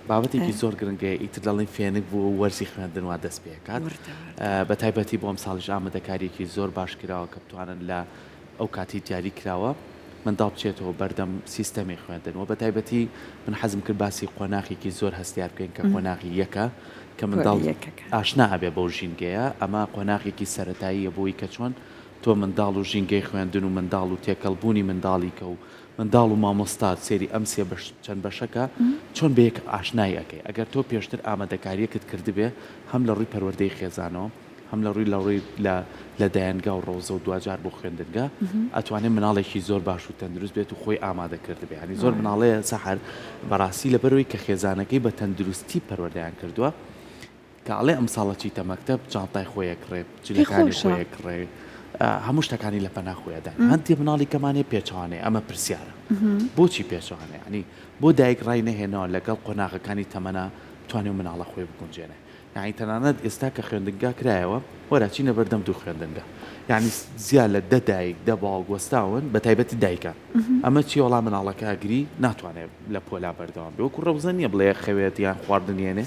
بابەتێکی زۆر گرنگە ئیتر دەڵێن فێنک بوو وەرزی خوێندنەوە دەست پێکات بە تایبەتی بۆم ساڵش ئامادەکاریەکی زۆر باش کراوە کە بتوانن لە ئەو کاتی دیاری کراوە منداڵ بچێتەوە بەردەم سیستەمی خوێندنەوە بە تایبەتی من حەزم کرد باسی قۆناغێکی زۆر هەستیار بکەین کە قۆناغی یەکە کە منداڵ ئاشنا هەبێ بەو ژینگەیە ئەمە قۆناغێکی سەرەتاییە بۆی کە چۆن تۆ منداڵ و ژینگەی خوێندن و منداڵ و تێکەڵبوونی منداڵی کە و منداڵ و مامۆستات سێری ئەم سێ چەند بەشەکە چۆن بە یەک ئاشنای ئەەکەی ئەگەر تۆ پێشتر ئامادەکاریەکت کردبێ هەم لە ڕووی پەروەردەی خێزانەوە هەم لە ڕووی لە دایانگا و ڕۆزە و دوجار بۆ خوێندنگە ئەتوانێت مناڵێکی زۆر باش و تەندروست بێت و خۆی ئامادە کرد بێ ینی زۆر مناڵەیە سەحر بەڕاستی لەبەرەوەی کە خێزانەکەی بە تەندروستی پەروەردەیان کردووە کە ئەڵێ ئەم ساڵە چیتە مەکتەب جانتای خۆیەک ڕێ جلەکانی خۆیەک ڕێ هەموو شتەکانی لە پەنا خۆیدا هەندی مناڵی کەمانێ پێچوانێ ئەمە پرسیارە بۆچی پێچوانێ ینی بۆ دایک ڕای نەهێنەوە لەگەڵ قۆناغەکانی تەمەنا توانێ مناڵە خۆی بگونجێنێ یعنی تەنانەت ئێستا کە خوێندنگا کرایەوە وەرە چینە بەردەم دوو خوێندنگە یعنی زیاد لە دە دایک دە باوک وەستاون بە تایبەتی دایکە ئەمە چی وەڵام مناڵەکە ئەگری ناتوانێت لە پۆلا بەردەوام بێ وەکو ڕەوزە نییە بڵێ خەوێت یان خواردنیێنێ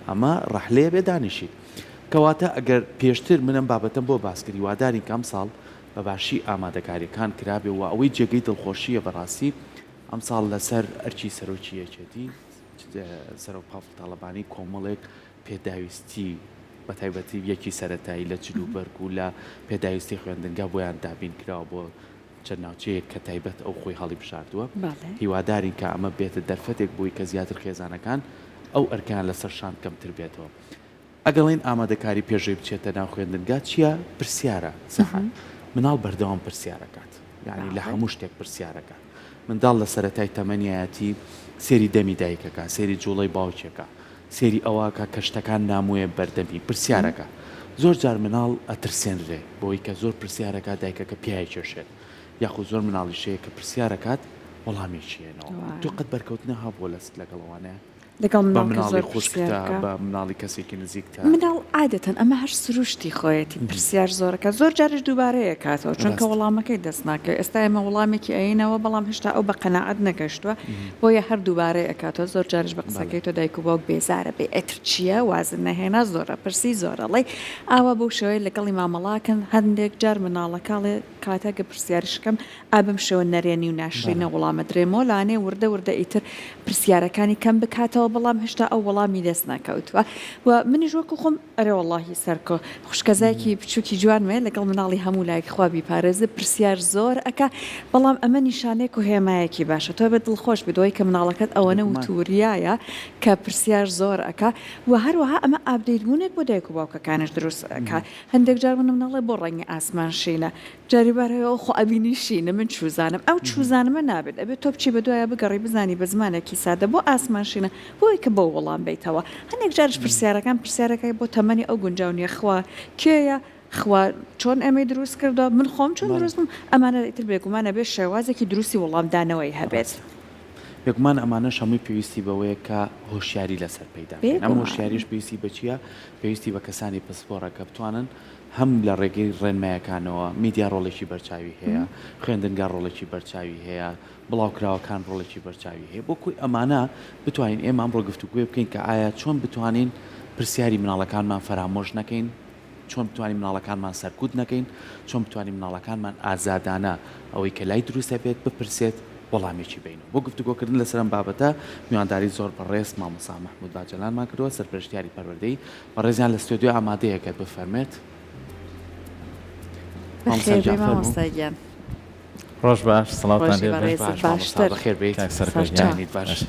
ئەمە ڕەحلەیە بێ دانیشی کەواتە ئەگەر پێشتر منم بابەتم بۆ باسکردی واداری کەم ساڵ بە باشی ئامادەکاریەکان کرابێ و ئەوەی جێگەی دڵخۆشیە بەڕاستی ئەم ساڵ لەسەر ئەرچی سەرۆکیەکێتی سەرۆک تاڵەبانی کۆمەڵێک پێداویستی بە تایبەتی یەکی سەرەتایی لە جلوبەرگ و لە پێداویستی خوێندنگا بۆیان دابین کراوە بۆ چەند ناوچەیەک کە تایبەت ئەو خۆی هەڵی بشاردووە هیوادارین کە ئەمە بێتە دەرفەتێک بووی کە زیاتر خێزانەکان ئەو ئەرکان لەسەر شان کەمتر بێتەوە ئەگەڵین ئامادەکاری پێشەوەی بچێتە ناو خوێندنگا چییە پرسیارە سەحان مناڵ بەردەوام پرسیارەکات یعنی لە هەموو شتێک پرسیارەکە منداڵ لە سەرەتای تەمەنیایەتی سێری دەمی دایکەکە سێری جوڵەی باوکێکە سێری ئەوواکە کە شتەکان نامویە بەردەمی پرسیارەکە زۆر جار مناڵ ئەترسێنرێ بۆی کە زۆر پرسیارەکە دایکەکە پیای کێشێت یاخود زۆر مناڵیشەیە کە پرسیارەکات وەڵامی چیێنەوە تو قەت بەرکەوتنە هەبووە لەست لەگەڵەوانەیە لەگەڵ مناڵی خوشکتە بە مناڵی کەسێکی نزیکتە مناڵ عادەتەن ئەمە هەر سروشتی خۆیەتی پرسیار زۆرەکە زۆر جارش دووبارەیە کاتەوە چونکە وەڵامەکەی دەست ناکەێت ئێستا ئێمە وەڵامێکی ئەینەوە بەڵام هێشتا ئەو بە قەناعەت نەگەشتووە بۆیە هەر دووبارەیە ئەکاتەوە زۆر جارش بە قسەکەی تۆ دایک و باوک بێزارە بێ ئەتر چییە وازن نەهێنا زۆرە پرسی زۆرەڵێ ئاوا بۆ شێوەیە لەگەڵی مامەڵاکەن هەندێک جار مناڵەکەڵێ کاتێکە پرسیارشکەم ئابم شەوە نەرێنی و ناشرینە وەڵامە درێمۆ لانێ وردە ئیتر پرسیارەکانی کەم بکاتەوە بەڵام هێشتا ئەو وەڵامی دەست ناکەوتوە و منیش وەکو خۆم ئەرێ وەڵاهی سەرکۆ خوشکەزایکی بچووکی جوانمێ لەگەڵ مناڵی هەموو لایەک خوا بیپارێزە پرسیار زۆر ئەکا بەڵام ئەمە نیشانەیەک و هێمایەکی باشە تۆ بە دڵخۆش بدۆی کە مناڵەکەت ئەوەنە وتوریایە کە پرسیار زۆر ئەکا و هەروەها ئەمە ئابدەیتبوونێک بۆ دایک و باوکەکانش دروست ئەکا هەندێک جار من مناڵێ بۆ ڕەنگی ئاسمان شینە جاریبارەوە خۆ ئەبینی شینە من چوزانم ئەو چوزانمە نابێت ئەبێت تۆ بچی بە دوایە بگەڕی بزانی بە زمانێکی سادە بۆ ئاسمان شینە بۆی کە بۆ وەڵام بیتەوە هەندێک جارش پرسیارەکەی بۆ تەمەنی ئەو گونجاونیە خوا کێیە خوا چۆن ئەمەی دروست کردو من خۆم چۆن دروست بووم ئەمانە ئیتر بێگومانە بێ شێوازێکی دروستی وەڵامدانەوەی هەبێت بێگومان ئەمانە هەمووی پێویستی بەوەیە کە هۆشیاری لەسەر پەیدا ئەم هۆشیاریش پێویستی بەچیە پێویستی بە کەسانی پسپۆرە کە بتوانن هەم لە ڕێگەی ڕێنمایەکانەوە میدیا ڕۆڵێکی بەرچاوی هەیە خوێندنگا ڕۆڵێکی بەرچاوی هەیە بڵاوکراوەکان ڕۆڵێکی بەرچاوی هەیە بۆکوی ئەمانە بتوانین ئێمە ئەمڕۆ گفتوگوێ بکەین کە ئایا چۆن بتوانین پرسیاری مناڵەکانمان فەرامۆژ نەکەین چۆن بتوانین مناڵەکانمان سەرکوت نەکەین چۆن بتوانین مناڵەکانمان ئازادانە ئەوەی کە لای دروستە بێت بپرسێت وەڵامێکی بینەوە بۆ گفتوگۆکردن لەسەرم بابەتە میوانداری زۆر بەڕێز مامۆستا مەحموود باجەلانمان کردووە سەرپەرشتیاری پەروەردەی بەڕێزیان لە ستۆدیۆ ئامادەیەکەت بفەرمێت مامۆستاگیان ڕۆژ باش سڵاوتان باشتر بەخێر بیت سەرجانیت باش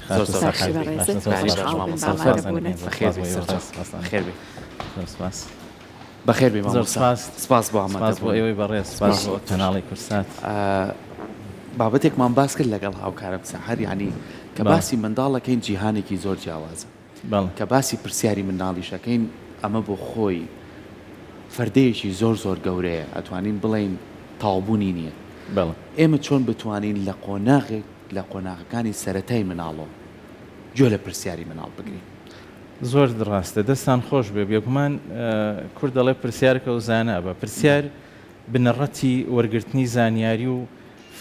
بەخێر بێ سپاس بۆ سپاس بۆ ئێوەی بەڕێز سپاس بۆ کەناڵی کورسات بابەتێکمان باس کرد لەگەڵ هاوکارم سەحەر یعنی کە باسی منداڵەکەین جیهانێکی زۆر جیاوازە کە باسی پرسیاری منداڵیشەکەین ئەمە بۆ خۆی فەردەیەکی زۆر زۆر گەورەیە ئەتوانین بڵین تاوبوونی نییە ئێمە چۆن بتوانین لە قۆناغەکانی سەرەتای مناڵەوە گوێ لە پرسیاری مناڵ بگرین زۆر ڕاستە دەستان خۆش بێ بێگومان کورد دەڵێ پرسیارکە و زانە بە پرسیار بنەڕەتی وەرگرتنی زانیاری و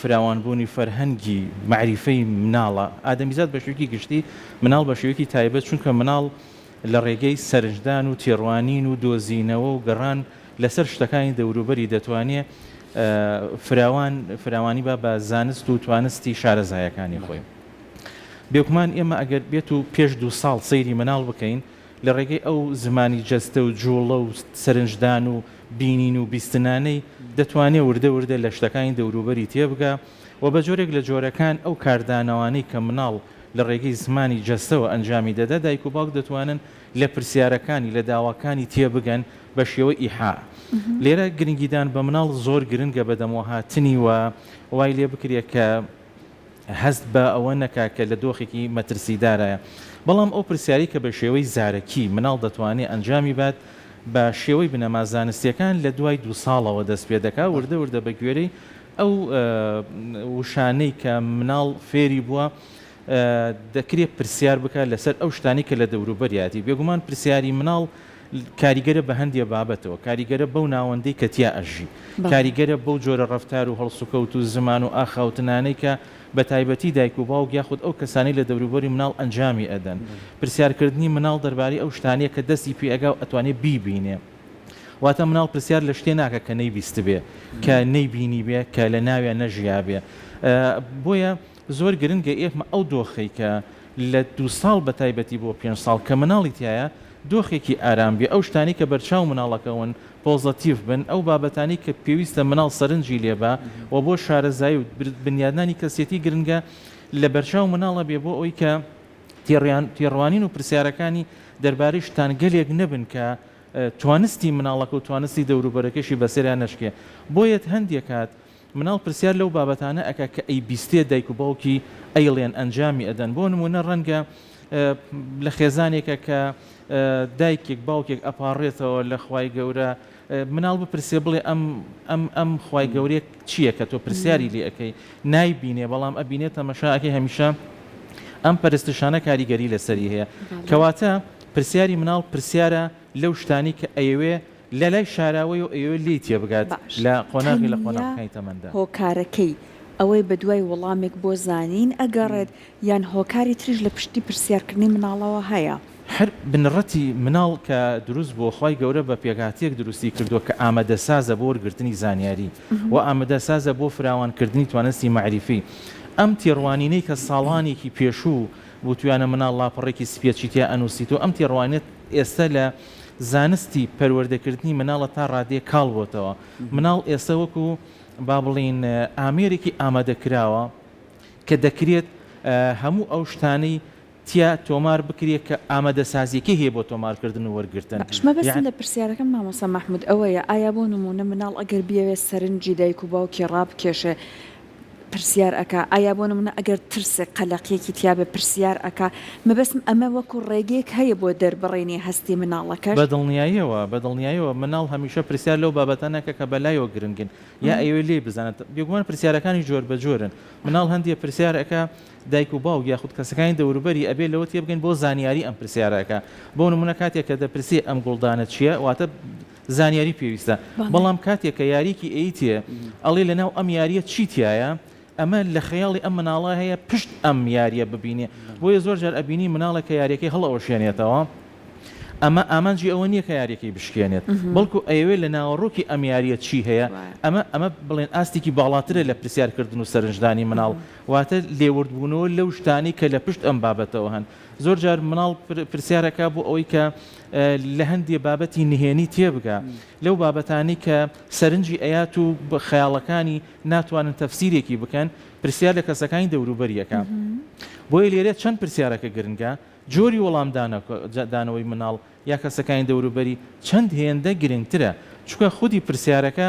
فراوانبوونی فەرهەنگی معریفەی مناڵە ئادەمیزاد بە شێوەیەکی گشتی مناڵ بە شێوەیەکی تایبەت چونکە مناڵ لە ڕێگەی سەرنجدان و تێڕوانین و دۆزینەوە و گەڕان لەسەر شتەکانی دەوروبەری دەتوانێت فراوانی بە زانست و توانستی شارەزایەکانی خۆی بێگومان ئێمە ئەگەر بێت و پێش 2 ساڵ سەیری مناڵ بکەین لە ڕێگەی ئەو زمانی جەستە و جوڵە و سەرنجدان و بینین و بیستنانەی دەتوانێت وردە لە شتەکانی دەوروبەری تێبگا و بە جۆرێک لە جۆرەکان ئەو کاردانەوانەی کە مناڵ لە ڕێگەی زمانی جەستەوە ئەنجامی دەدا دایک و باوک دەتوانن لە پرسیارەکانی لە داواکانی تێبگەن بە شێوە ئیحا لێرە گرنگیدان بە مناڵ زۆر گرنگە بە دەمۆهاتنی و وای لێ بکرێت کە هەست بە ئەوە نەکا کە لە دۆخێکی مەترسیدارایە بەڵام ئەو پرسیاری کە بە شێوەی زارەکی مناڵ دەتوانێت ئەنجامی بات بە شێوەی بنەما زانستیەکان لە دوای 2 ساڵەوە دەست پێ دەکا وردە بە گوێرەی ئەو وشانەی کە مناڵ فێری بووە دەکرێت پرسیار بکات لەسەر ئەو شتانی کە لە دەوروبەریاتی بێگومان پرسیاری مناڵ کاریگەرە بە هەندێک بابەتەوە کاریگەرە بەو ناوەندەی کە تیا ئەژی کاریگەرە بەو جۆرە ڕەفتار و هەڵسوکەوت و زمان و ئاخاوتنانەی کە بە تایبەتی دایک و باوک یاخود ئەو کەسانی لە دەوروبەری مناڵ ئەنجامی ئەدەن پرسیارکردنی مناڵ دەربارەی ئەو شتانەیە کە دەستی پێ ئەگا و ئەتوانێت بیبینێ واتە مناڵ پرسیار لە شتێ ناکە کە نەیبیست بێ کە نەیبینی بێ کە لە ناویان نەژیا بێ بۆیە زۆر گرنگە ئێمە ئەو دۆخی کە لە 2 ساڵ بە تایبەتی بۆ 5 ساڵ کە مناڵی تایە دۆخێکی ئارام بێ ئەو شتانی کە بەرچاو مناڵەکەون پۆزتیف بن ئەو بابەتانی کە پێویستە مناڵ سەرنجی لێبە و بۆ شارەزایی و بنیادانی کەسێتی گرنگە لە بەرچاو مناڵە بێ بۆ ئەوی کە تێڕوانین و پرسیارەکانی دەربارەی شتان گەلێک نەبن کە توانستی مناڵەکە و توانستی دەوروبەرەکەشی بەسەریان نەشکێ بۆیەت هەندێک کات مناڵ پرسیار لەو بابەتانە ئەکا کە ئەی بیستێ دایک و باوکی ئەیڵێن ئەنجامی ئەدەن بۆ نمونە ڕەنگە لە خێزانێکە کە دایکێک باوکێک ئەپاڕێتەوە لە خوای گەورە مناڵ بپرسێ بڵێ ئەم خوای گەورێک چییە کە تۆ پرسیاری لێ ئەەکەی نایبینێ بەڵام ئەبینێت تەمەشاکەی هەمیشە ئەم پەرستشانە کاریگەری لەسەری هەیە کەواتە پرسیاری مناڵ پرسیارە لەو شتانی کە ئەیوێ لە لای شاراوەی و ئەوێ لی تێبگات لە قۆناغی لە قۆناغەکانی تەمەندا هۆکارەکەی ئەوەی بە دوای وەڵامێک بۆ زانین ئەگەڕێت یان هۆکاری تریش لە پشتی پرسیارکردنی مناڵەوە هەیە هەر بنڕەتی مناڵ کە دروست بۆ خی گەورە بە پێگاتیەک دروستی کردووە کە ئامادەسازە بۆ وەرگرتنی زانیاری و ئامادەسازە بۆ فراوانکردنی توانستی معریفی ئەم تێڕوانینەی کە ساڵانێکی پێشوو بۆ توانە مناڵ لاپەڕێکی سپێچیتیا ئەنووسیتەوە ئەم تێڕوانێت ئێستا لە زانستی پەروەردەکردنی مناڵە تا ڕادێ کاڵ بۆتەوە مناڵ ئێستا وەکو با بڵین ئامێرێکی ئامادەکراوە کە دەکرێت هەموو ئەو شتانەی تیا تۆمار بکرێت کە ئامادەسازیەکە هەیە بۆ تۆمارکردن و وەرگرتن شمە بەسن لە پرسیارەکەم مامۆستا مەحموود ئەوەیە ئایا بۆ نمونە مناڵ ئەگەر بیاوێت سەرنجی دایک و باوکی ڕابکێشێ پرسیار ئەکا ئایا بۆ نمونە ئەگەر ترسێک قەلەقیەکی تیا بێ پرسیار ئەکا مەبەسم ئەمە وەکو ڕێگەیەک هەیە بۆ دەربڕێنی هەستی مناڵەکەش بەدڵنیاییەوە مناڵ هەمیشە پرسیار لەو بابەتانەکە کە بەلایەوە گرنگن یا ئەوێ لێ بزانێت بێگومان پرسیارەکانی جۆر بە جۆرن مناڵ هەندێک پرسیارەکە دایک و باوک یاخود کەسەکانی دەوروبەری ئەبێ لەوە تێبگەین بۆ زانیاری ئەم پرسیارەکە بۆ نمونە کاتێک کە دەپرسی ئەم گوڵدانە چییە واتە زانیاری پێویستە بەڵام کاتێک کە یاریکی ئەیتێ ئەڵێ لەناو ئەم یاریە چی تایە ئەمە لە خەیاڵی ئەم مناڵە هەیە پشت ئەم یاریە ببینێ بۆیە زۆر جار ئەبینی مناڵێک کە یاریەکەی هەڵەوەشێنێتەوە ئەمە ئامانجی ئەوە نییە کە یاریەکەی بشکێنێت بەڵکو ئەوێ لە ناوەڕۆکی ئەم یاریە چی هەیە ئەمە بڵێن ئاستێکی باڵاترە لە پرسیارکردن و سەرنجدانی مناڵ واتە لێوردبوونەوە لەو شتانی کە لە پشت ئەم بابەتەوە هەن زۆر جار مناڵ پرسیارەکە بۆ ئەوەی کە لە هەندێک بابەتی نهێنی تێبگا لەو بابەتانی کە سەرنجی ئەیات و خەیاڵەکانی ناتوانن تەفسیرێکی بکەن پرسیار لە کەسەکانی دەوروبەریەکە بۆیە لێرە چەند پرسیارەکە گرنگە جۆری وەڵامدانەوەی مناڵ یا کەسەکانی دەوروبەری چەند هێندە گرنگترە چونکە خودی پرسیارەکە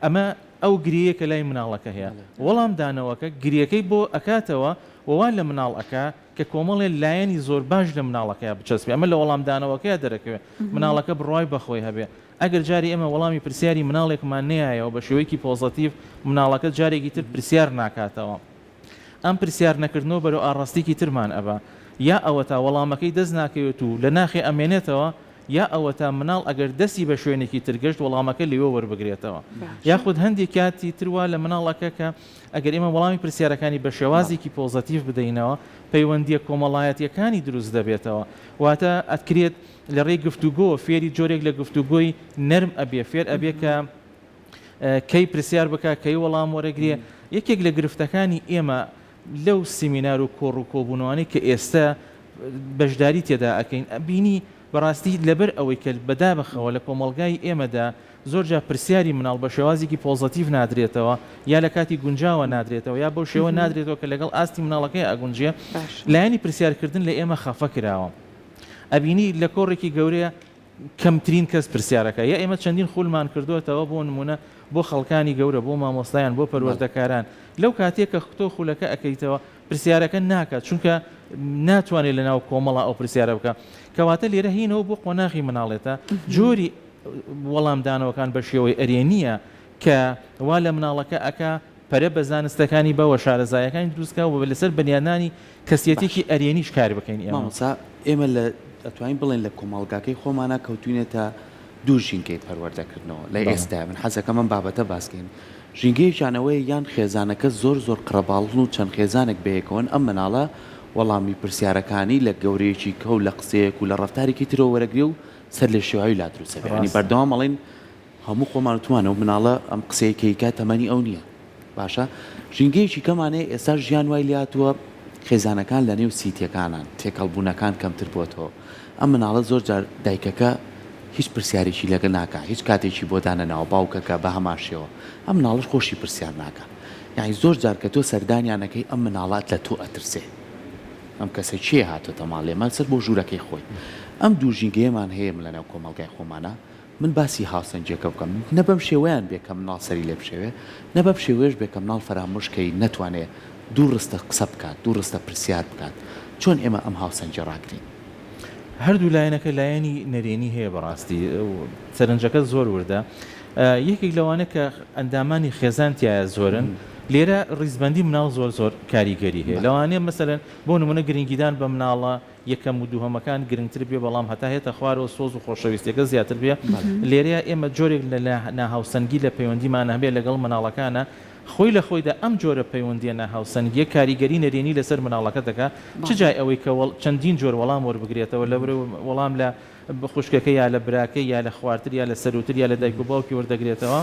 ئەمە ئەو گریەکە لای مناڵەکە هەیە وەڵامدانەوەکە گریەکەی بۆ ئەکاتەوە ووان لە مناڵەکە کە کۆمەڵێ لایەنی زۆر باش لە مناڵەکەی بچەسبێ ئەمە لە وەڵامدانەوەکەی دەرەکەوێت مناڵەکە بڕای بەخۆی هەبێ ئەگەر جاری ئێمە وەڵامی پرسیاری مناڵێکمان نایەوە بە شێوەیەکی پۆزتیڤ مناڵەکە جارێکی تر پرسیار ناکاتەوە ئەم پرسیار نەکردنەوە بەرەو ئاڕاستێکی ترمان ئەبا یا ئەوە تا وەڵامەکەی دەست ناکەوێت و لە ناخێ ئەمێنێتەوە یا ئەوە تا مناڵ ئەگەر دەستی بە شوێنێکی ترگەشت وەڵامەکە لێوە وەربگرێتەوە یاخود هەندێک کاتی تروا لە مناڵەکە کە ئەگەر ئێمە وەڵامی پرسیارەکانی بە شێوازێکی پۆزتیڤ بدەینەوە پەیوەندیە کۆمەڵایەتیەکانی دروست دەبێتەوە واتە ئەتکرێت لە ڕێی گفتوگۆ فێری جۆرێک لە گفتوگۆی نەرم ئەبێ فێر ئەبێ کە کەی پرسیار بکە کەی وەڵام وەرەگرێ یەکێک لە گرفتەکانی ئێمە لەو سیمینار و کۆڕ و کۆبوونەوەی کە ئێستا بەشداری تێدا ئەەکەین بینی بەڕاستی لەبەر ئەوەی کە بەدابخەوە لە کۆمەڵگای ئێمەدا زۆرجا پرسیاری مناڵ بە شێوازێکی پۆزتیڤ نادرێتەوە یا لە کاتی گونجاوە نادرێتەوە یا بەو شێوە نادرێتەوە کە لەگەڵ ئاستی مناڵەکەی ئەگونجێ لایەنی پرسیارکردن لە ئێمە خەفە کراوە ئەبینی لە کۆڕێکی گەورەیە کەمترین کەس پرسیارەکە یا ئێمە چەندین خولمان کردوێتەوە بۆ نمونە بۆ خەڵکانی گەورە بۆ مامۆستایان بۆ پەروەردەکاران لەو کاتێک کە تۆ خولەکە ئەەکەیتەوە پرسیارەکە ناکات چونکە ناتوانێت لە ناو کۆمەڵە ئەو پرسیارە بکە کەواتە لێرە هینەوە بۆ قۆناغی مناڵێتە جۆری وەڵامدانەوەکان بە شێوەی ئەرێنیە کە وا لە مناڵەکە ئەکا پەرە بە زانستەکانی بەوە شارەزایەکانی دروستکەوە لەسەر بەنیانانی کەسیەتێکی ئەرێنیش کار بکەین ئێمە لە ئەتوانین بڵێن لە کۆمەڵگاکەی خۆمانە کەوتوینێتە دوو ژینگەی پەروەردەکردنەوە لە ئێستا من حەزەکە من بابەتە باسکەین ژینگەیشانەوەی یان خێزانەکە زۆر قڕەباڵن و چەند خێزانێک بەیەکەوەن ئەم مناڵە وەڵامی پرسیارەکانی لە گەورەیەکی کەو لە قسەیەک و لە ڕفتارێکی ترەوە وەرەگری و سەر لە شێواوی لا دروستەکەنی بەردەوام مەڵین هەموو خۆمانتوانە و مناڵە ئەم قسەیەکەیکە تەمەنی ئەو نییە باشە ژینگەیەکی کەمانەیە ئێستا ژیان وای لاتووە خێزانەکان لە نێو سیتیەکانان تێکەڵبوونەکان کەمتر بۆتەوە ئەم مناڵە زۆر جار دایکەکە هیچ پرسیارێکی لەگە ناکە هیچ کاتێکی بۆ دانەناوە باوکەکە بە هەماشەوە ئەم مناڵش خۆشی پرسیار ناکە یعنی زۆر جار کە تۆ سەردانیانەکەی ئەم مناڵات لە تۆ ئەترسێ ئەم کەسە چێ هاتۆتە ماڵێمان سەر بۆ ژوورەکەی خۆی ئەم دوو ژینگەیەمان هەیە لەناو کۆمەڵگای خۆمانە من باسی هاوسەنجەکە بکەم نە بەم شێوەیان بێ کە مناڵ سەری لێ بشێوێ نە بەم شێوەیەش بێ کە مناڵ فەرامۆشکەی نەتوانێت دوو ڕستە قسە بکات دوو ڕستە پرسیار بکات چۆن ئێمە ئەم هاوسەنجە ڕاگرین هەردوو لایەنەکە لایەنی نەرێنی هەیە بەڕاستی سەرنجەکە زۆر وردە یەکێک لەوانە کە ئەندامانی خێزانتیایە زۆرن لێرە ڕیزبەندی مناڵ زۆر کاریگەری هەیە لەوانەیە مەسەلەن بۆ نمونە گرنگیدان بە مناڵە یەکەم و دووهەمەکان گرنگتر بێ بەڵام هەتا هێتە خوارەوە سۆز و خۆشەویستەکە زیاتر بێ لێرەیە ئێمە جۆرێک لە ناهاوسەنگی لە پەیوەندیمان هەبێ لەگەڵ مناڵەکانە خۆی لە خۆیدا ئەم جۆرە پەیوەندیە ناهاوسەنگیە کاریگەری نەرێنی لەسەر مناڵەکە دەکات چ جای ئەوەی کە چەندین جۆر وەڵام وەربگرێتەوە لە وەڵام لە بخوشکەکە یا لە براکەی یا لە خوارتر یا لە سەروتر یا لە دایک و باوکی وەردەگرێتەوە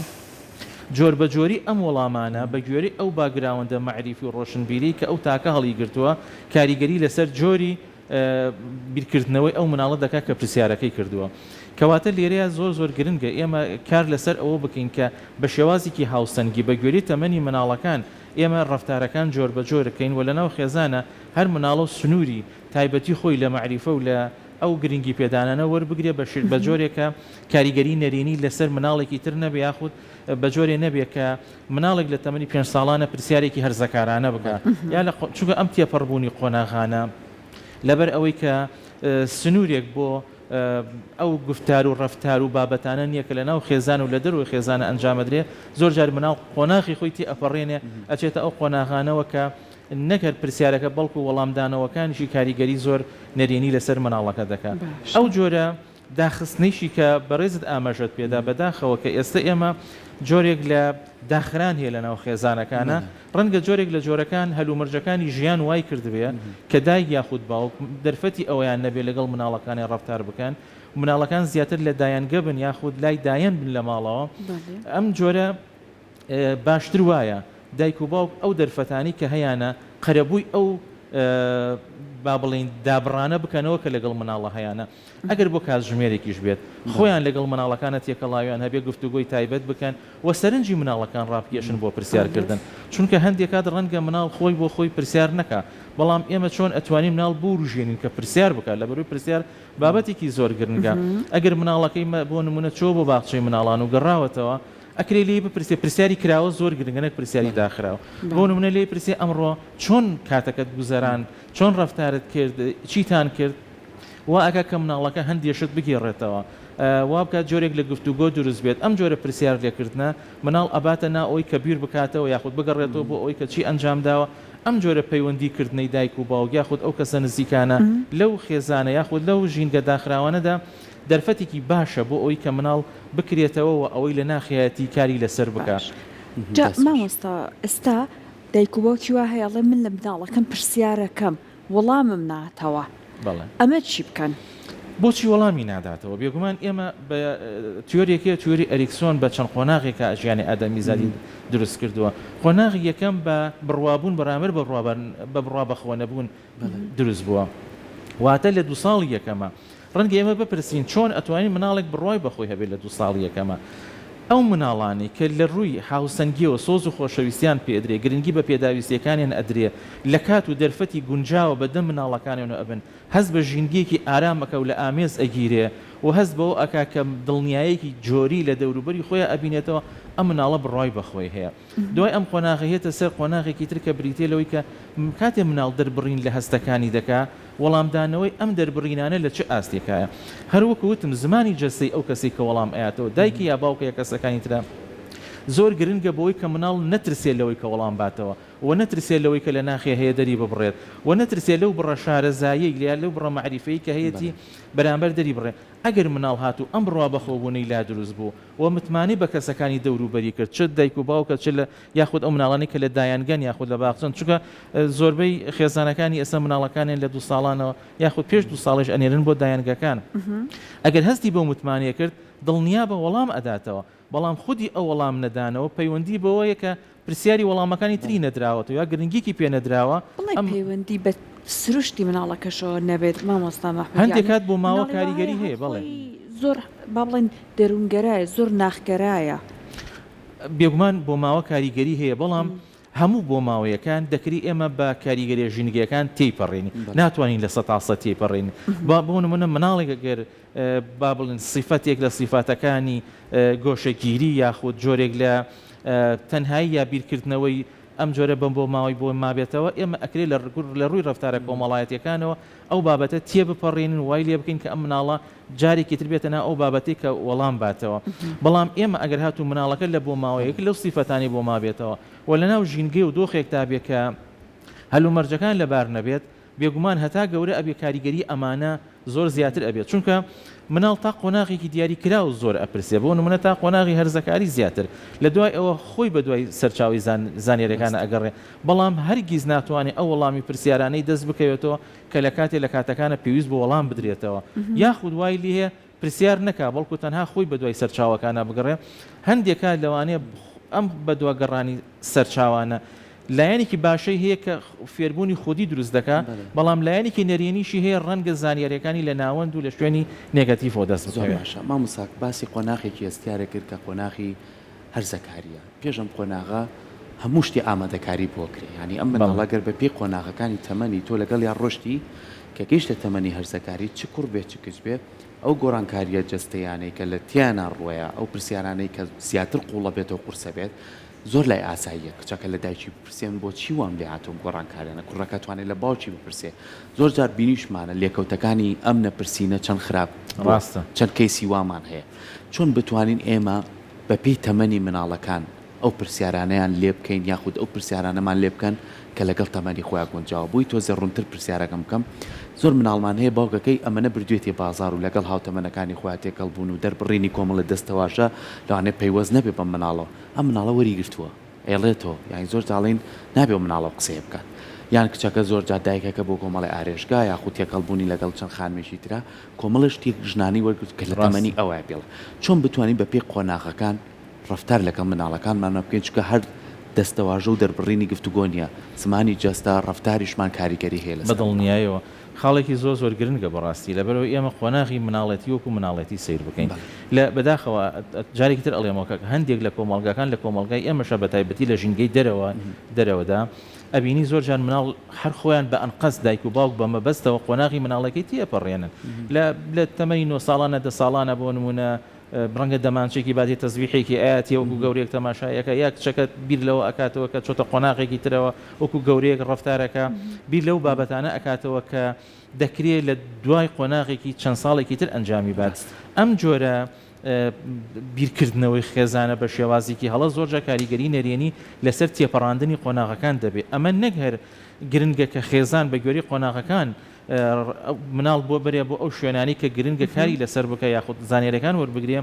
جۆر بە جۆری ئەم وەڵامانە بە گوێرەی ئەو باگراوەندە مەعریفی و ڕۆشنبیری کە ئەو تاکە هەڵی گرتووە کاریگەری لەسەر جۆری بیرکردنەوەی ئەو مناڵە دەکات کە پرسیارەکەی کردووە کەواتە لێرەیە زۆر گرنگە ئێمە کار لەسەر ئەوە بکەین کە بە شێوازێکی هاوسەنگی بە گوێرەی تەمەنی مناڵەکان ئێمە ڕفتارەکان جۆر بە جۆرەکەین و لەناو خێزانە هەر مناڵە و سنووری تایبەتی خۆی لە مەعریفە و لە ئەو گرنگی پێدانانە وەربگرێ بە جۆرێکە کاریگەری نەرێنی لەسەر مناڵێکی تر نەبێ یاخود بە جۆرێ نەبێ کە مناڵێک لە تەمەنی 5 ساڵانە پرسیارێکی هەرزەکارانە بکات یا لە چونکە ئەم تێپەڕبوونی قۆناغانە لەبەر ئەوەی کە سنوورێک بۆ ئەو گفتار و ڕفتار و بابەتانە نییە کە لە ناو خێزان و لە دەروی خێزانە ئەنجامەدرێ زۆر جار مناڵ قۆناغی خۆی تی ئەپەڕێنێ ئەچێتە ئەو قۆناغانەوە کە نەکرد پرسیارەکە بەڵکو وەڵامدانەوەکانیشی کاریگەری زۆر نەرێنی لەسەر مناڵەکە دەکات ئەو جۆرە داخستنیشی کە بەڕێزت ئاماژەت پێدا بەداخەوە کە ئێستا ئێمە جۆرێک لە داخران هەیە لە ناو خێزانەکانە ڕەنگە جۆرێک لە جۆرەکان هەلومەرجەکانی ژیان وای کردبێ کە دای یاخود باوک دەرفەتی ئەویان نەبێت لەگەڵ مناڵەکانی ڕفتار بکەن مناڵەکان زیاتر لە دایانگە بن یاخود لای دایان بن لە ماڵەوە ئەم جۆرە باشتر وایە دایک و باوک ئەو دەرفەتانی کە هەیەە قەرەبووی ئەو با بڵین دابڕانە بکەنەوە کە لەگەڵ مناڵە هەیەە ئەگەر بۆ کاتژمێرێکیش بێت خۆیان لەگەڵ مناڵەکانە تێکەڵاویان هەبێ گفتوگۆی تایبەت بکەن و سەرنجی مناڵەکان ڕاپکێشن بۆ پرسیارکردن چونکە هەندێکات ڕەنگە مناڵ خۆی بۆ خۆی پرسیار نەکە بەڵام ئێمە چۆن ئەتوانین مناڵ بوروژێنین کە پرسیار بکات لە بەروی پرسیار بابەتێکی زۆر گرنگە ئەگەر مناڵەکەی بۆ نمونە چۆ بۆ باخچەی مناڵان و گەڕاوەتەوە ئەکرێ لێ بپرسێ پرسیاری کراوە زۆر گرنگەنەک پرسیاری داخراوە بۆ نمونە لێ پرسێ ئەمڕۆ چۆن کاتەکەت گوزەران چۆن ڕفتارت کرد چیتان کرد وا ئەگە کە مناڵەکە هەندێشت بگێڕێتەوە وا بکات جۆرێک لە گفتوگۆ دروست بێت ئەم جۆرە پرسیار لێکردنە مناڵ ئەباتە نا ئەوی کە بیر بکاتەوە یاخود بگەڕێتەوە بۆ ئەوی کە چی ئەنجام داوە ئەم جۆرە پەیوەندیکردنەی دایک و باوک یاخود ئەو کەسە نزیکانە لەو خێزانە یاخود لەو ژینگە داخراوانەدا دەرفەتێکی باشە بۆ ئەوی کە مناڵ بکرێتەوە و ئەوەی لە ناخیەتی کاری لەسەر بکات. جا مامۆستا ئێستا دایک و باوکی وا هەیەڵێ من لە مناڵەکەم پرسیارەکەم وەڵامم ناتەوە ئەمە چی بکەن؟ بۆچی وەڵامی ناداتەوە؟ بێگومان ئێمە بە تیۆریەکە تیۆری ئەریکسۆن بە چەند قۆناغێکە ژیانی ئادەمیزادی دروست کردووە. قۆناغی یەکەم بە بڕوابوون بەرامبەر بە بڕوا بەخۆ نەبوون دروست بووە. واتە لە 2 ساڵی یەکەمە ڕەنگە ئێمە بپرسین چۆن ئەتوانین مناڵێک بڕوای بەخۆی هەبێت لە 2 ساڵی یەکەمە. ئەو مناڵانی کە لە ڕووی هاوسەنگیەوە سۆز و خۆشەویستیان پێدرێ گرنگی بە پێداویستیەکانیان ئەدرێ لە کات و دەرفەتی گونجاوە بەدەم مناڵەکانیانە ئەبن هەست بە ژینگەیەکی ئارامەکە و لە ئامێز ئەگیرێ و هەست بەوە ئەکا کە دڵنیایەکی جۆری لە دەوروبەری خۆیان ئەبینێتەوە ئەم مناڵە بڕوای بەخۆی هەیە. دوای ئەم قۆناغە هێتە سەر قۆناغێکی تر کە بریتێ لەوەی کە کاتێ مناڵ دەربڕین لە هەستەکانی دەکا وەڵامدانەوەی ئەم دەربڕینانە لە چه ئاستێکایە. هەروەکو وتم زمانی جەستەی ئەو کەسی کە وەڵام ئاەتەوە دایکی یا باوکە کەسەکانی ترە زۆر گرنگە بۆی کە مناڵ نەترسێت لەوەی کە وەڵام باتەوە و نەترسێت لەوەی کە لە ناخێ هەیە دەری ببڕێت و نەترسێت لەو بڕە شارەزایی لە لەو بڕە معریفەی کە هەیەی بەرامبەر دەری بڕێ. ئەگەر مناڵ هاتوو ئەم بڕوا بەخۆبوونەی لا دروست بوو و متمانی بە کەسەکانی دەوروبەری کرد چ دایک و باوکە چ لە یاخود ئەو مناڵانی کە لە دایانگەن یاخود لە باخچەن چونکە زۆربەی خێزانەکانی ئێستا مناڵەکانیان لە 2 ساڵانەوە یاخود پێش 2 ساڵیش ئەنێرن بۆ دایانگەکان. ئەگەر هەستی بۆ متمانیە کرد دڵنیا بە وەڵام ئەداتەوە بەڵام خودی ئەو وەڵام نەدانەوە پەیوەندی بەوەیە کە پرسیاری وەڵامەکانی تری نەدراوەتەوە یا گرنگیکی پێ نەدراوە ئەم پەیوەندی بە سروشتی مناڵەکەشەوە نەبێت مامۆستا مەحموود هەندێک کات بۆ ماوە کاریگەری هەیە بەڵێ زۆر با بڵێن دەروونگەرایە زۆر ناخگەرایە بێگومان بۆ ماوە کاریگەری هەیە بەڵام هەموو بۆ ماوەیەکان دەکری ئێمە بە کاریگەری ژینگەکان تێیپەڕێنی ناتوانین لە 100% تێیپەڕێنی بۆ نمونە مناڵێک گەر با بڵێن سیفەتێک لە سیفاتەکانی گۆشەگیری یاخود جۆرێک لە تەنهایی یا بیرکردنەوەی ئەم جۆرە بم بۆ ماوەی بۆ مابێتەوە ئێمە ئەکرێ لە ڕووی ڕەفتارە کۆمەڵایەتیەکانەوە ئەو بابەتە تێ بپەڕێنن وای لێ بکەین کە ئەم مناڵە جارێکی تر بێتە ناو ئەو بابەتی کە وەڵام باتەوە. بەڵام ئێمە ئەگەر هاتوو مناڵەکە لە بۆ ماوەیەک لەو سیفەتانی بۆ مابێتەوە و لە ناو ژینگەی و دۆخێکتا بێ کە هەلومەرجەکان لەبار نەبێت بێگومان هەتا گەورە ئەبێ کاریگەری ئەمانە زۆر زیاتر ئەبێت چونکە مناڵ تا قۆناغێکی دیاری کرا و زۆر ئەپرسێ بۆ نمونە تا قۆناغی هەرزەکاری زیاتر لە دوای ئەوە خۆی بە دوای سەرچاوی زانیێرەکانە ئەگەڕێ بەڵام هەرگیز ناتوانێت ئەو وەڵامی پرسیارانەی دەست بکەوێتەوە کە لە کاتێ لە کاتەکانە پێویست بۆ وەڵام بدرێتەوە یاخود وای لێ هەیە پرسیار نەکا بەڵکو تەنها خۆی بە دوای سەرچاوەکانە بگەڕێ. هەندێک کات لەوانەیە ئەم بە دووەگەڕانی سەرچاوانە لایەنێکی باشەی هەیە کە فێربوونی خودی دروست دەکات بەڵام لایەنێکی نەرێنیشی هەیە ڕەنگە زانیاریەکانی لە ناوەند و لە شوێنی نێگەتیڤەوە دەست بکەوێت. مامۆستا باسی قۆناغێکی ئێستیارە کرد کە قۆناغی هەرزەکاریە پێشم قۆناغا هەموو شتی ئامادەکاری بۆ کرێ ینی ئەم مناڵە گەر بە پێی قۆناغەکانی تەمەنی تۆ لەگەڵ یا ڕۆشتی کە گەیشتە تەمەنی هەرزەکاری چ کوڕ بێت چ کچ بێت ئەو گۆڕانکاریە جەستەیانەی کە لە تیانە ڕۆیە ئەو پرسیارانەی کە زیاتر قوڵە بێتەوە قورسە بێت زۆر لای ئاساییە کچەکە لە دایکی بپرسێن بۆ چی وام لێ هاتووم گۆڕانکاریانە کوڕەکە توانێت لە باوکی بپرسێ زۆر جار بینیشمانە لێکەوتەکانی ئەم نەپرسینە چەند خراپ ڕاستە چەند کەیسی وامان هەیە چۆن بتوانین ئێمە بە پێی تەمەنی مناڵەکان ئەو پرسیارانەیان لێ بکەین یاخود ئەو پرسیارانەمان لێ بکەن کە لەگەڵ تەمەنی خۆیان گونجاوە بووی تۆزە ڕوونتر پرسیارەکەم بکەم زۆر مناڵمان هەیە باوکەکەی ئەمەنە بردوێتی بازار و لەگەڵ هاوتەمەنەکانی خۆیان تێکەڵ بوون و دەربڕینی کۆمەڵە دەستەواشە لەوانەیە پەیوەست نەبێ بەم مناڵەوە ئەم مناڵە وەریگرتووە ئێڵێتەوە یانی زۆر تاڵین نابێ مناڵە قسەیە بکات یان کچەکە زۆر جار دایکەکە بۆ کۆمەڵی ئارێژگا یاخود تێکەڵبوونی لەگەڵ چەند خانمێکی ترا کۆمەڵە شتێک ژنانی وەرگرت کە لە تەمەنی ئەوە بێڵ چۆن بتوانین بە پێی قۆناغەکان ڕەفتار لەگەڵ مناڵەکانمان بکەین چکە هەر دەستەواژە و دەربڕینی گفتوگۆ نیە زمانی جەستا ڕەفتاریشمان کاریگەری هەیە لە بەدڵنیایەوە خاڵێکی زۆر گرنگە بەڕاستی لەبەرەوە ئێمە قۆناغی مناڵەتی وەکو مناڵەتی سیر بکەین لە بەداخەوە جارێکی تر ئەڵێمەوە هەندێک لە کۆمەڵگەکان لە کۆمەڵگای ئێمەشە بە تایبەتی لە ژینگەی دەرەوەدا ئەبینی زۆر جان مناڵ هەر خۆیان بە ئەنقەس دایک و باوک بە مەبەستەوە قۆناغی مناڵەکەی تێپەڕێنن لە تەمەنی 9 ساڵانە 10 ساڵانە بۆ نمونە بڕەنگە دەمانچێکی باتی تەزویحێکی ئاەتی وەکو گەورێک تەماشایەکە یا کچەکە بیر لەوە ئەکاتەوە کە چۆتە قۆناغێکی ترەوە وەکو گەورەیەک ڕەفتارەکە بیر لەو بابەتانە ئەکاتەوە کە دەکرێت لە دوای قۆناغێکی چەند ساڵێکی تر ئەنجامی بات ئەم جۆرە بیرکردنەوەی خێزانە بە شێوازێکی هەڵە زۆرجە کاریگەری نەرێنی لەسەر تێپەڕاندنی قۆناغەکان دەبێت ئەمە نەک هەر گرنگە کە خێزان بە گوێری قۆناغەکان مناڵ بۆ بەرێ بۆ ئەو شوێنانی کە گرنگە کاری لەسەر بکە یاخود زانێرەکان وەربگرێ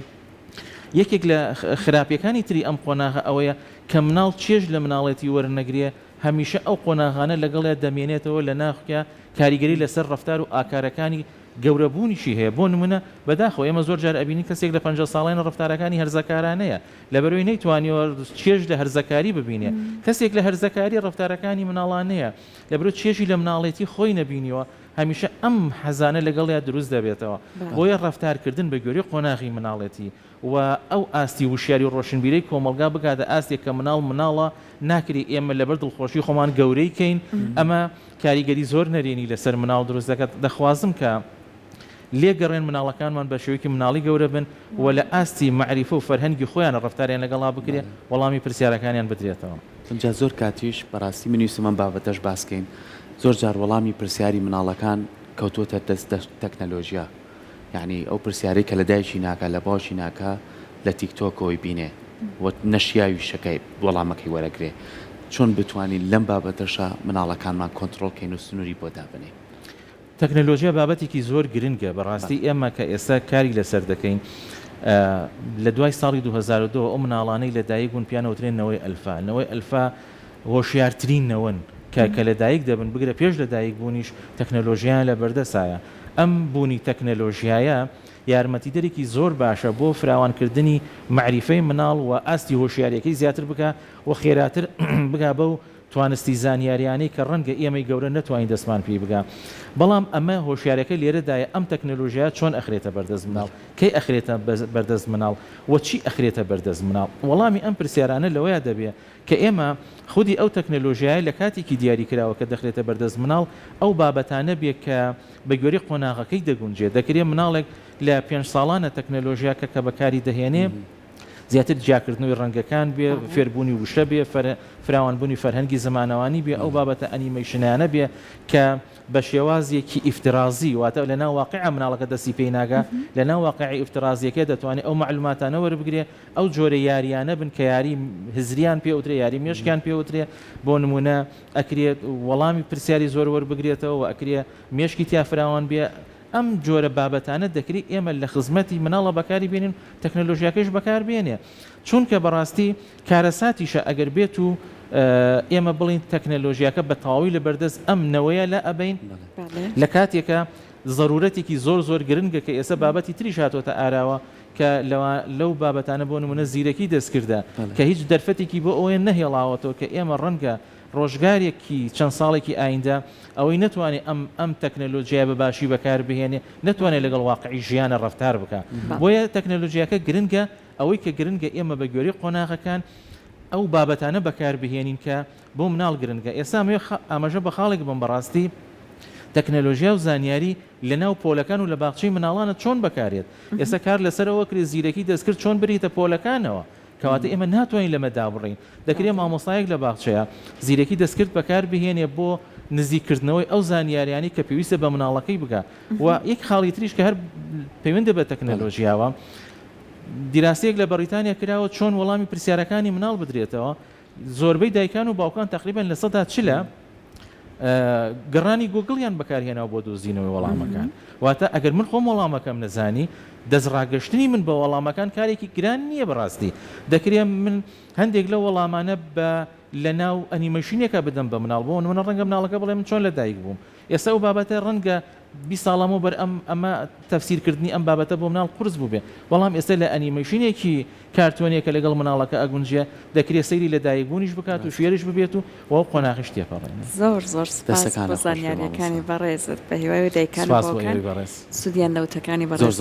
یەکێک لە خراپیەکانی تری ئەم قۆناغە ئەوەیە کە مناڵ چێژ لە مناڵەتی وەرنەگرێ هەمیشە ئەو قۆناغانە لەگەڵێ دەمێنێتەوە لە ناخکە کاریگەری لەسەر ڕەفتار و ئاکارەکانی گەورەبوونیشی هەیە بۆ نمونە بەداخەوە ئێمە زۆر جار ئەبینی کەسێک لە 50 ساڵانە ڕەفتارەکانی هەرزەکارانەیە لەبەرەوەی نەیتوانیەوە چێژ لە هەرزەکاری ببینێ کەسێک لە هەرزەکاری ڕەفتارەکانی مناڵانەیە لەبەرەوە چێژی لە مناڵێتی خۆی نەبینیوە هەمیشە ئەم حەزانە لەگەڵیا دروست دەبێتەوە بۆیە ڕەفتارکردن بە گوێری قۆناغی مناڵێتی و ئەو ئاستی وشیاری و ڕۆشنبیرەی کۆمەلگا بگاتە ئاستێک کە مناڵە ناکری ئێمە لەبەر دڵخۆشی خۆمان گەورەی کەین ئەمە کاریگەری زۆر نەرێنی لەسەر مناڵ دروست دەکات دەخوازم کە لێگەڕێن مناڵەکانمان بە شێوەیەکی مناڵی گەورە بن و لە ئاستی معریفە و فەرهەنگی خۆیانە ڕەفتاریان لەگەڵا بکرێ وەڵامی پرسیارەکانیان بدرێتەوە جا زۆر کاتیش بەڕاستی منویسمان بابەتەش باسکەین زۆر جار وەڵامی پرسیاری مناڵەکان کەوتوتە دەست تەکنەلۆژیا یعنی ئەو پرسیارەی کە لە دایکی ناکە لە باشی ناکە لە تیکتۆکەوەی بینێ و نەشیاوی شەکەی وەڵامەکەی وەرەگرێ چۆن بتوانین لەم بابەتەشە مناڵەکانمان کۆنتڕۆڵکەین و سنووری بۆ دابنێ تەکنەلۆژیا بابەتێکی زۆر گرنگە بەڕاستی ئێمە کە ئێستا کاری لەسەر دەکەین لە دوای ساڵی 2002 ئەو مناڵانەی لەدایک بوون پیانەوترێن نەوەی ئەلفا نەوەی ئەلفا هۆشیارترین نەوەن کە لەدایک دەبن بگرە پێش لەدایک بوونیش تەکنەلۆژیان لە بەردەسایە ئەم بوونی تەکنەلۆژیایە یارمەتیدەرێکی زۆر باشە بۆ فراوانکردنی معریفەی مناڵ و ئاستی هۆشیاریەکەی زیاتر بکە و خێراتر بگا بەو توانستی زانیاریانەی کە ڕەنگە ئێمەی گەورە نەتوانین دەستمان پێی بگا بەڵام ئەمە هۆشیارەکە لێرەدایە ئەم تەکنەلۆژیا چۆن ئەخرێتە بەردەست مناڵ کەی ئەخرێتە بەردەست مناڵ و چی ئەخرێتە بەردەست مناڵ وەڵامی ئەم پرسیارانە لەوەیە دەبێت کە ئێمە خودی ئەو تەکنەلۆژیای لە کاتێکی دیاری کراوە کە دەخرێتە بەردەست مناڵ ئەو بابەتانە بێ کە بە گوێری قۆناغەکەی دەگونجێت دەکرێت مناڵێک لە 5 ساڵانە تەکنەلۆژیاکە کە بەکاری دەهێنێ زیاتر جیاکردنەوەی ڕەنگەکان بێ فێربوونی وشە بێ فراوانبوونی فەرهەنگی زمانەوانی بێ ئەو بابەتە ئەنیمەیشنیانە بێ کە بە شێوازێکی ئیفترازی واتە لە ناو واقعە مناڵەکە دەستی پێی ناگا لە ناو واقعی ئیفترازیەکە دەتوانێت ئەو معلوماتانە وەربگرێ ئەو جۆرە یاریانە بن کە یاری هزریان پێوترێ یاری مێشکیان پێوترێ بۆ نمونە ئەکرێت وەڵامی پرسیاری زۆر وەربگرێتەوە و ئەکرێ مێشکی تیا فراوان بێ ئەم جۆرە بابەتانە دەکری ئێمە لە خزمەتی مناڵە بەکاری بێنین تەکنەلۆژیاکەش بەکار بێنێ چونکە بەڕاستی کارەساتیشە ئەگەر بێت و ئێمە بڵین تەکنەلۆژیاکە بە تەواوی لە بەردەست ئەم نەوەیە لە ئەبین لە کاتێکە ضرورەتێکی زۆر گرنگە کە ئێستا بابەتی تریش هاتۆتە ئاراوە کە لەو بابەتانە بۆ نمونە زیرەکی دەستکردە کە هیچ دەرفەتێکی بۆ ئەوەیە نەهێڵاوەتەوە کە ئێمە ڕەنگە ڕۆژگارێکی چەند ساڵێکی ئایندا ئەوەی نتوانێت ئەم تەکنەلۆژیا بە باشی بەکار بهێنێ نتوانێت لەگەڵ واقعی ژیانە ڕەفتار بکە بۆیە تەکنەلۆژیاکە گرنگە ئەوەی کە گرنگە ئێمە بە گوێری قۆناغەکان ئەو بابەتانە بەکار بهێنین کە بۆ مناڵ گرنگە ئێستا ئاماژە بە خاڵێک بم بەڕاستی تەکنەلۆژیا و زانیاری لە ناو پۆلەکان و لە باخچەی مناڵانە چۆن بەکارێت ئێستا کار لەسەرەوە کرێ زیرەکی دەستکرد چۆن بریتە پۆلەکانەوە کەواتە ئێمە ناتوانین لەمە دابڕین دەکرێت مامۆستایەک لە باخچەیە زیرەکی دەستکرد بەکار بهێنێ بۆ نزیکردنەوەی ئەو زانیاریانی کە پێویستە بە مناڵەکەی بگە و یەک خاڵی تریش کە هەر پەیوەندە بە تەکنەلۆژیاوە دیراسەیەک لە بەریتانیا کراوە چۆن وەڵامی پرسیارەکانی مناڵ بدرێتەوە زۆربەی دایکان و باوکان تقریبا لە 100 گەڕانی گوگڵیان بەکارهێناوە بۆ دۆزینەوەی وەڵامەکان واتە ئەگەر من خۆم وەڵامەکەم نەزانی دەستڕاگەشتنی من بە وەڵامەکان کارێکی گران نییە بەڕاستی دەکرێت من هەندێک لە وەڵامانە بە لە ناو ئەنیمەشینێکە بدەم بە مناڵ بۆ منە ڕەنگە مناڵەکە بڵێ من چۆن لە دایک بووم ئێستا و بابەتە ڕەنگە 20 ساڵەمە بەر ئەمە تەفسیرکردنی ئەم بابەتە بۆ مناڵ قورس بوو بێ بەڵام ئێستا لە ئەنیمەشینێکی کارتۆنێکە لەگەڵ مناڵەکە ئەگونجێ دەکرێت سەیری لە دایکبوونیش بکات و فێرش ببێت و وەو قۆناغیش تێپەڕێن زۆر سپاس بۆ زانیاریەکانی بەڕێزت بە هیوای دایکان و باوکان سودیان لەوتەکانی بەڕێز